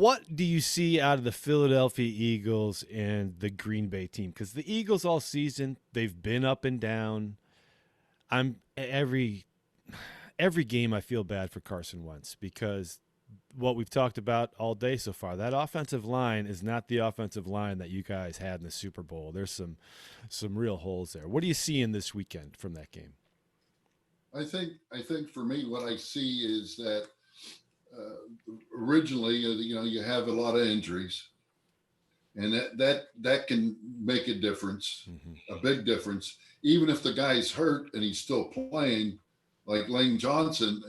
what do you see out of the Philadelphia Eagles and the Green Bay team? Because the Eagles all season, they've been up and down. I'm every game I feel bad for Carson Wentz because what we've talked about all day so far, that offensive line is not the offensive line that you guys had in the Super Bowl. There's some real holes there. What do you see in this weekend from that game? I think for me, what I see is that originally, you have a lot of injuries, and that can make a difference, a big difference. Even if the guy's hurt and he's still playing, like Lane Johnson,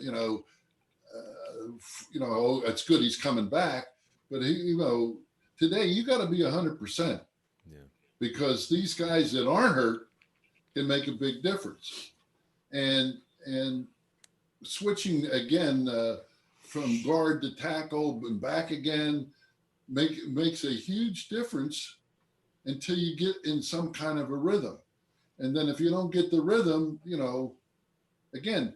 it's good he's coming back, but today you got to be 100%, because these guys that aren't hurt can make a big difference, and switching again from guard to tackle and back again makes a huge difference until you get in some kind of a rhythm. And then if you don't get the rhythm, again,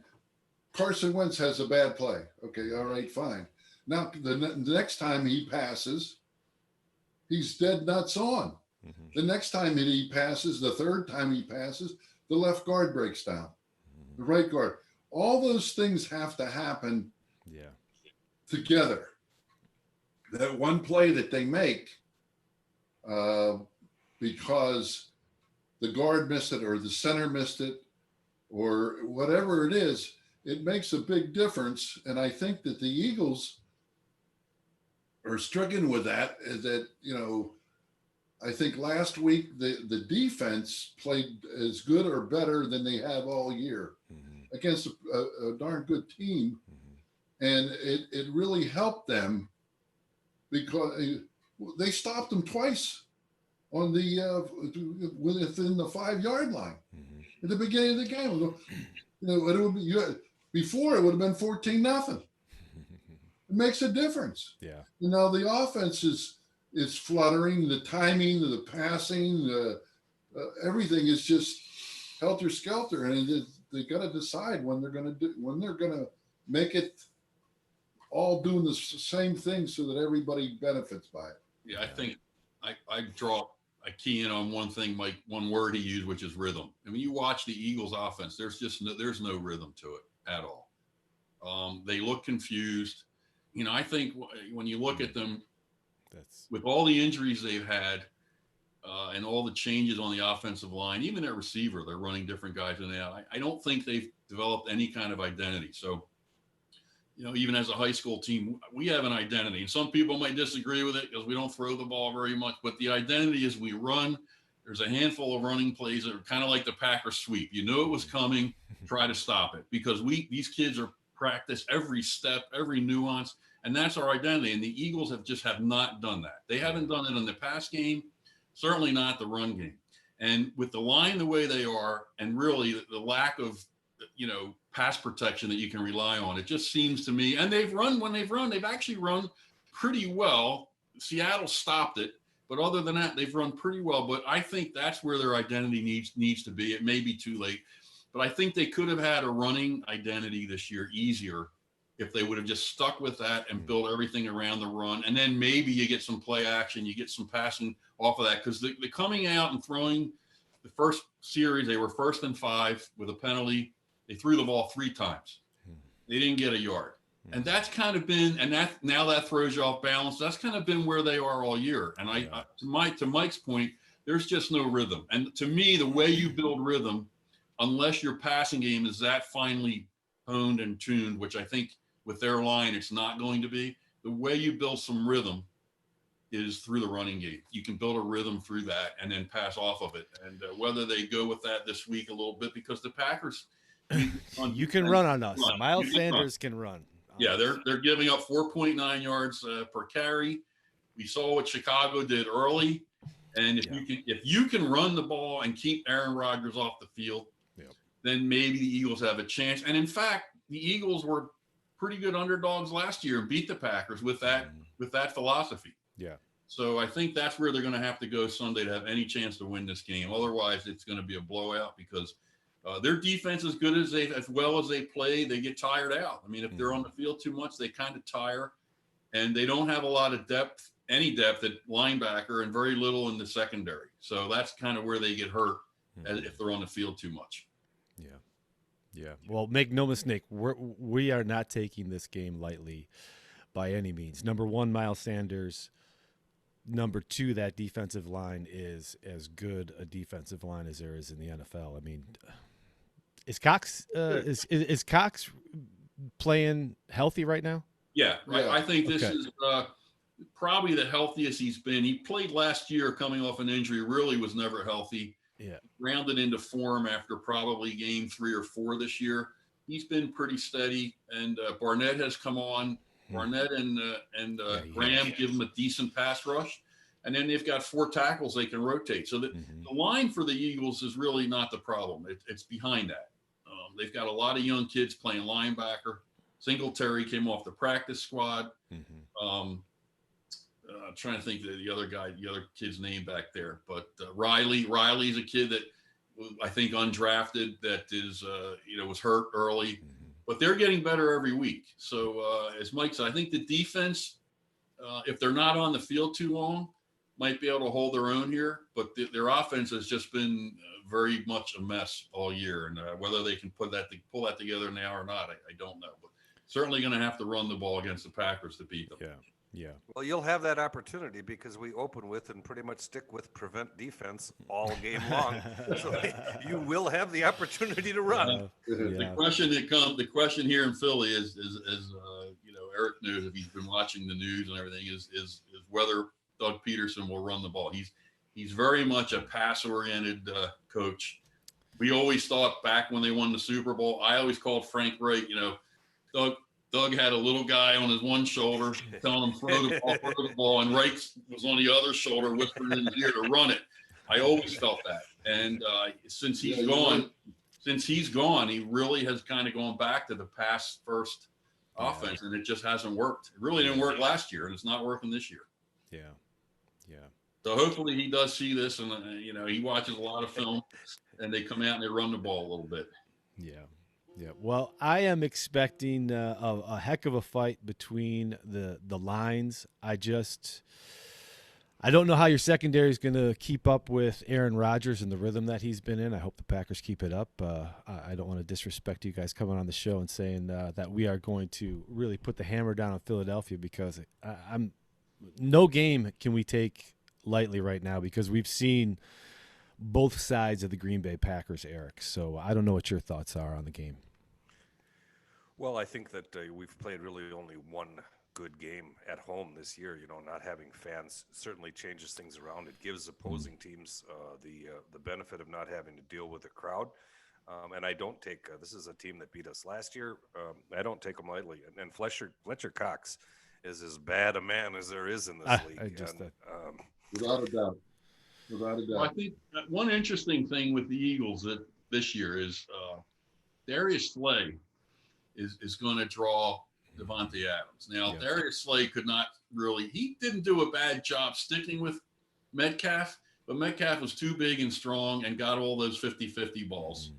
Carson Wentz has a bad play. Okay, all right, fine. Now, the next time he passes, he's dead nuts on. The next time he passes, the third time he passes, the left guard breaks down, the right guard. All those things have to happen together. That one play that they make, because the guard missed it or the center missed it or whatever it is, it makes a big difference. And I think that the Eagles are struggling with that. I think last week the defense played as good or better than they have all year against a darn good team. And it really helped them because they stopped them twice on within the 5-yard line at the beginning of the game. It would be, before it would have been 14-0. It makes a difference. Yeah. The offense is fluttering, the timing, the passing, everything is just helter skelter, and they got to decide when they're going to make it all doing the same thing so that everybody benefits by it. Yeah, I think I key in on one thing, Mike, one word he used, which is rhythm. And when you watch the Eagles offense, there's no rhythm to it at all. They look confused. I think when you look at them, with all the injuries they've had and all the changes on the offensive line, even at receiver, they're running different guys in and out. I don't think they've developed any kind of identity. So, even as a high school team, we have an identity. And some people might disagree with it because we don't throw the ball very much. But the identity is we run. There's a handful of running plays that are kind of like the Packers sweep. You know it was coming, try to stop it. Because these kids are practice every step, every nuance. And that's our identity. And the Eagles have not done that. They haven't done it in the pass game, certainly not the run game. And with the line the way they are, and really the lack of, pass protection that you can rely on, it just seems to me, and they've actually run pretty well. Seattle stopped it, but other than that, they've run pretty well. But I think that's where their identity needs to be. It may be too late, but I think they could have had a running identity this year easier if they would have just stuck with that and built everything around the run. And then maybe you get some play action, you get some passing off of that. Because the coming out and throwing the first series, they were 1st and 5 with a penalty. They threw the ball 3 times. They didn't get a yard. And that's kind of been, and now that throws you off balance. That's kind of been where they are all year. And to Mike's point, there's just no rhythm. And to me, the way you build rhythm, unless your passing game is that finely honed and tuned, which I think with their line, it's not going to be, the way you build some rhythm is through the running game. You can build a rhythm through that and then pass off of it. And whether they go with that this week a little bit, because the Packers, you can run on us. Miles Sanders can run. Yeah, they're giving up 4.9 yards per carry. We saw what Chicago did early, and if you can run the ball and keep Aaron Rodgers off the field, then maybe the Eagles have a chance. And in fact, the Eagles were pretty good underdogs last year and beat the Packers with that philosophy. Yeah. So I think that's where they're going to have to go Sunday to have any chance to win this game. Otherwise, it's going to be a blowout because their defense, as well as they play, they get tired out. I mean, if they're on the field too much, they kind of tire. and they don't have a lot of depth, any depth at linebacker, and very little in the secondary. So that's kind of where they get hurt if they're on the field too much. Yeah. Yeah. Well, make no mistake, we are not taking this game lightly by any means. Number one, Miles Sanders. Number two, that defensive line is as good a defensive line as there is in the NFL. I mean, is Cox is Cox playing healthy right now? Yeah, right. Yeah. I think this is probably the healthiest he's been. He played last year coming off an injury, really was never healthy. Yeah. Rounded into form after probably game 3 or 4 this year. He's been pretty steady, and Barnett has come on. Barnett and Graham give him a decent pass rush, and then they've got 4 tackles they can rotate. So the line for the Eagles is really not the problem. It's behind that. They've got a lot of young kids playing linebacker. Singletary came off the practice squad. Trying to think of the other kid's name back there, but Riley's a kid that I think undrafted that is was hurt early, but they're getting better every week. So as Mike said, I think the defense, if they're not on the field too long, might be able to hold their own here, but their offense has just been very much a mess all year, and whether they can pull that together now or not, I don't know, but certainly going to have to run the ball against the Packers to beat them. Yeah. Well, you'll have that opportunity because we open with and pretty much stick with prevent defense all game long. So you will have the opportunity to run. The question here in Philly is Eric knows if he's been watching the news and everything is whether Doug Peterson will run the ball. He's very much a pass-oriented coach. We always thought back when they won the Super Bowl, I always called Frank Wright, Doug had a little guy on his one shoulder telling him throw the ball, and Wright was on the other shoulder whispering in his ear to run it. I always felt that. And since he's gone, he really has kind of gone back to the pass first offense, and it just hasn't worked. It really didn't work last year, and it's not working this year. Yeah. So hopefully he does see this, and he watches a lot of film, and they come out and they run the ball a little bit. Yeah. Well, I am expecting a heck of a fight between the lines. I don't know how your secondary is going to keep up with Aaron Rodgers and the rhythm that he's been in. I hope the Packers keep it up. I don't want to disrespect you guys coming on the show and saying that we are going to really put the hammer down on Philadelphia, because no game can we take lightly right now, because we've seen both sides of the Green Bay Packers, Eric. So I don't know what your thoughts are on the game. Well, I think that we've played really only one good game at home this year. Not having fans certainly changes things around. It gives opposing teams the benefit of not having to deal with a crowd. And I don't take this is a team that beat us last year. I don't take them lightly. And Fletcher Cox is as bad a man as there is in this league. Without a doubt. Well, I think one interesting thing with the Eagles this year is Darius Slay is going to draw Davante Adams. Now, Darius Slay he didn't do a bad job sticking with Metcalf, but Metcalf was too big and strong and got all those 50-50 balls.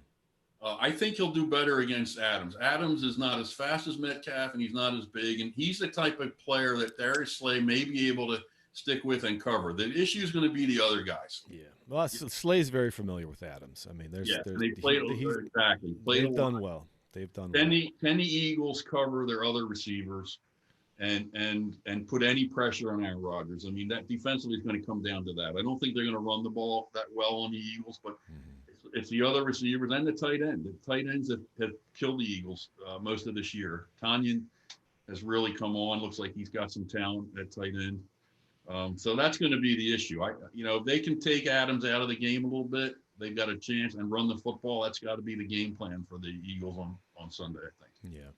I think he'll do better against Adams. Adams is not as fast as Metcalf, and he's not as big, and he's the type of player that Darius Slay may be able to stick with and cover. The issue is going to be the other guys. Yeah. Well, Slay's very familiar with Adams. I mean, they played exactly. They've done well. Can the Eagles cover their other receivers and put any pressure on Aaron Rodgers? I mean, that defensively is going to come down to that. I don't think they're going to run the ball that well on the Eagles, but it's the other receivers and the tight end. The tight ends have killed the Eagles most of this year. Tanyan has really come on. Looks like he's got some talent at tight end. So that's going to be the issue. If they can take Adams out of the game a little bit, they've got a chance, and run the football. That's got to be the game plan for the Eagles on Sunday, I think. Yeah.